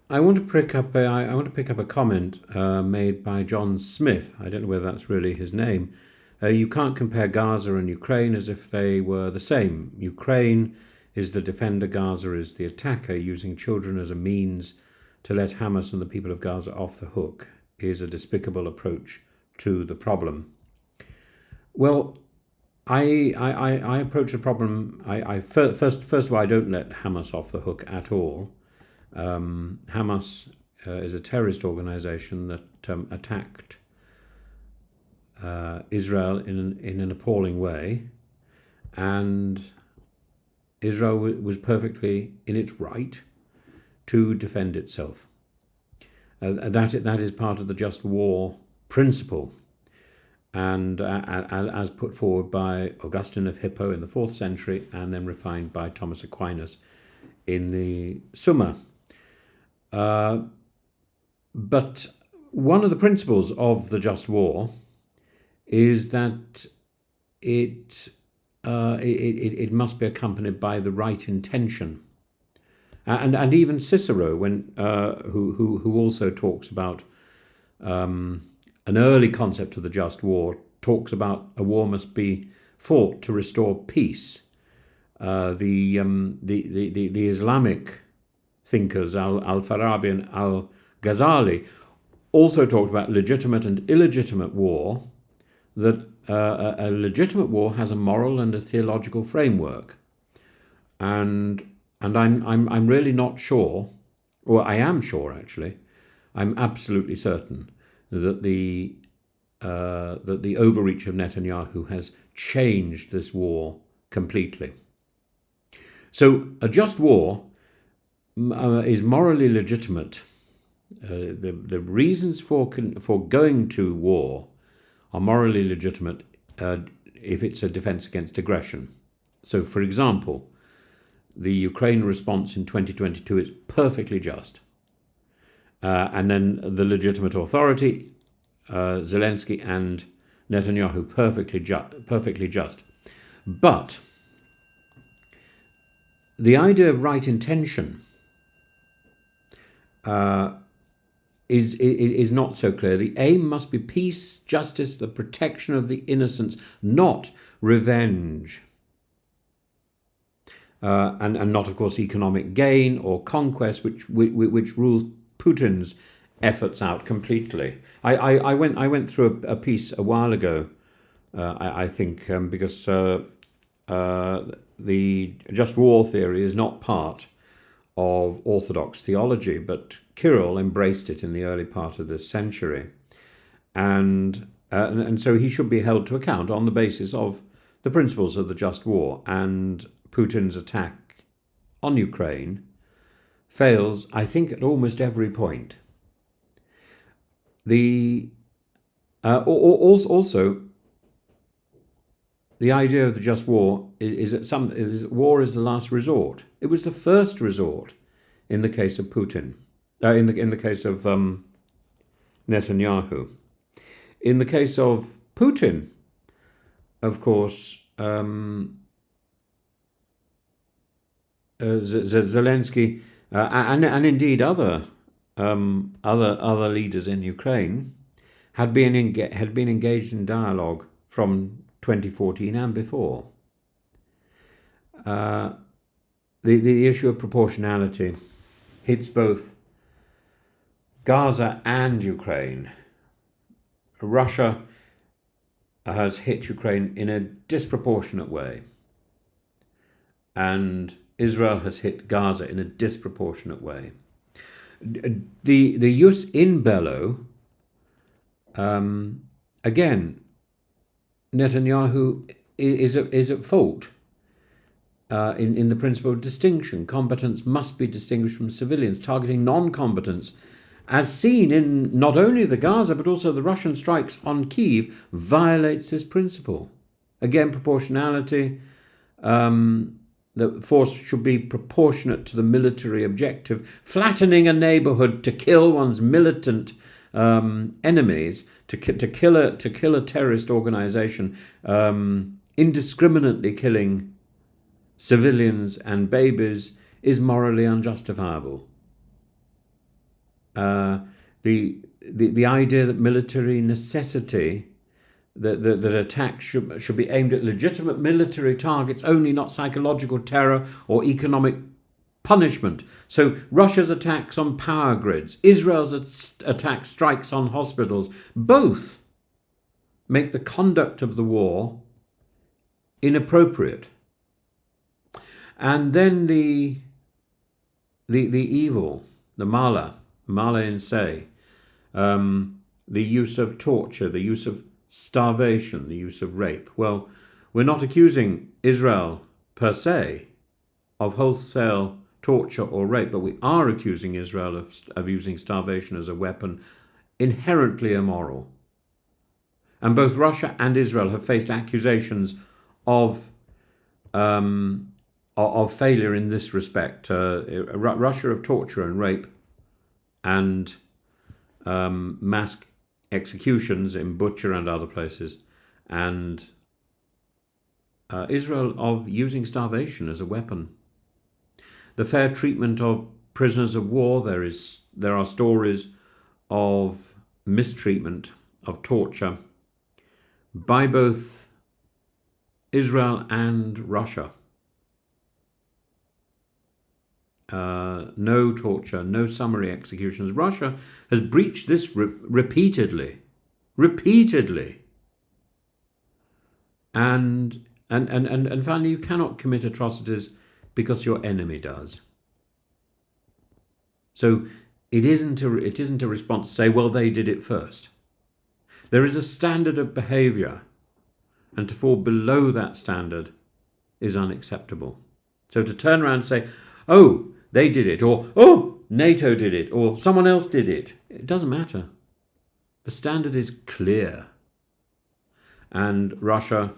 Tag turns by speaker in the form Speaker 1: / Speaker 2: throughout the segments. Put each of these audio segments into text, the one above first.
Speaker 1: I want to pick up a comment made by John Smith. I don't know whether that's really his name. You can't compare Gaza and Ukraine as if they were the same. Ukraine is the defender, Gaza is the attacker. Using children as a means to let Hamas and the people of Gaza off the hook is a despicable approach to the problem. Well, I approach the problem. First of all, I don't let Hamas off the hook at all. Hamas is a terrorist organization that attacked Israel in an appalling way, and Israel was perfectly in its right to defend itself. That is part of the just war principle, and as put forward by Augustine of Hippo in the 4th century, and then refined by Thomas Aquinas in the Summa. But one of the principles of the just war is that it must be accompanied by the right intention, and even Cicero, who also talks about an early concept of the just war, talks about a war must be fought to restore peace. The Islamic thinkers, Al-Farabi and Al-Ghazali, also talked about legitimate and illegitimate war, that a legitimate war has a moral and a theological framework. And I'm really not sure, or I am sure actually, I'm absolutely certain that the overreach of Netanyahu has changed this war completely. So a just war is morally legitimate. The reasons for going to war are morally legitimate if it's a defense against aggression. So, for example, the Ukraine response in 2022 is perfectly just. And then the legitimate authority, Zelensky and Netanyahu, perfectly just. But the idea of right intention is not so clear. The aim must be peace, justice, the protection of the innocents, not revenge. And not, of course, economic gain or conquest, which rules Putin's efforts out completely. I went through a piece a while ago, I think, because the just war theory is not part of Orthodox theology, but Kirill embraced it in the early part of this century, and so he should be held to account on the basis of the principles of the just war. And Putin's attack on Ukraine fails, I think, at almost every point. Also, the idea of the just war is that war is the last resort. It was the first resort in the case of Putin, in the case of Netanyahu. In the case of Putin, of course, Zelensky and indeed other leaders in Ukraine had been engaged in dialogue from 2014 and before. The issue of proportionality hits both Gaza and Ukraine. Russia has hit Ukraine in a disproportionate way, and Israel has hit Gaza in a disproportionate way. The jus in bello, again, Netanyahu is at fault in the principle of distinction. Combatants must be distinguished from civilians. Targeting non-combatants, as seen in not only the Gaza but also the Russian strikes on Kyiv, violates this principle. Again, proportionality. The force should be proportionate to the military objective. Flattening a neighborhood to kill one's militant enemies, to kill a terrorist organization, indiscriminately killing civilians and babies, is morally unjustifiable. the idea that military necessity, that attacks should be aimed at legitimate military targets only, not psychological terror or economic punishment. So Russia's attacks on power grids, Israel's strikes on hospitals, both make the conduct of the war inappropriate. And then the evil, the mala in se, the use of torture, the use of starvation, the use of rape. Well, we're not accusing Israel per se of wholesale torture or rape, but we are accusing Israel of using starvation as a weapon, inherently immoral. And both Russia and Israel have faced accusations of failure in this respect. Russia of torture and rape and mass executions in Butcher and other places, and Israel of using starvation as a weapon. The fair treatment of prisoners of war, there are stories of mistreatment, of torture by both Israel and Russia. No torture, no summary executions. Russia has breached this repeatedly. And finally, you cannot commit atrocities because your enemy does. So it isn't a response to say, well, they did it first. There is a standard of behaviour, and to fall below that standard is unacceptable. So to turn around and say, oh, they did it, or oh, NATO did it, or someone else did it, it doesn't matter. The standard is clear. And Russia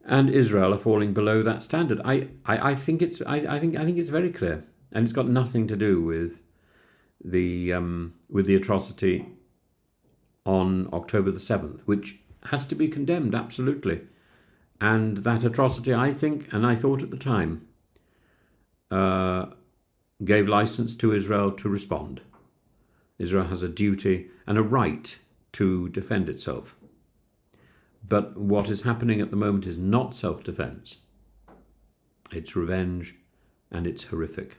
Speaker 1: and Israel are falling below that standard. I think it's very clear, and it's got nothing to do with the atrocity on October the 7th, which has to be condemned absolutely. And that atrocity, I think, and I thought at the time, gave license to Israel to respond. Israel has a duty and a right to defend itself. But what is happening at the moment is not self-defense. It's revenge, and it's horrific.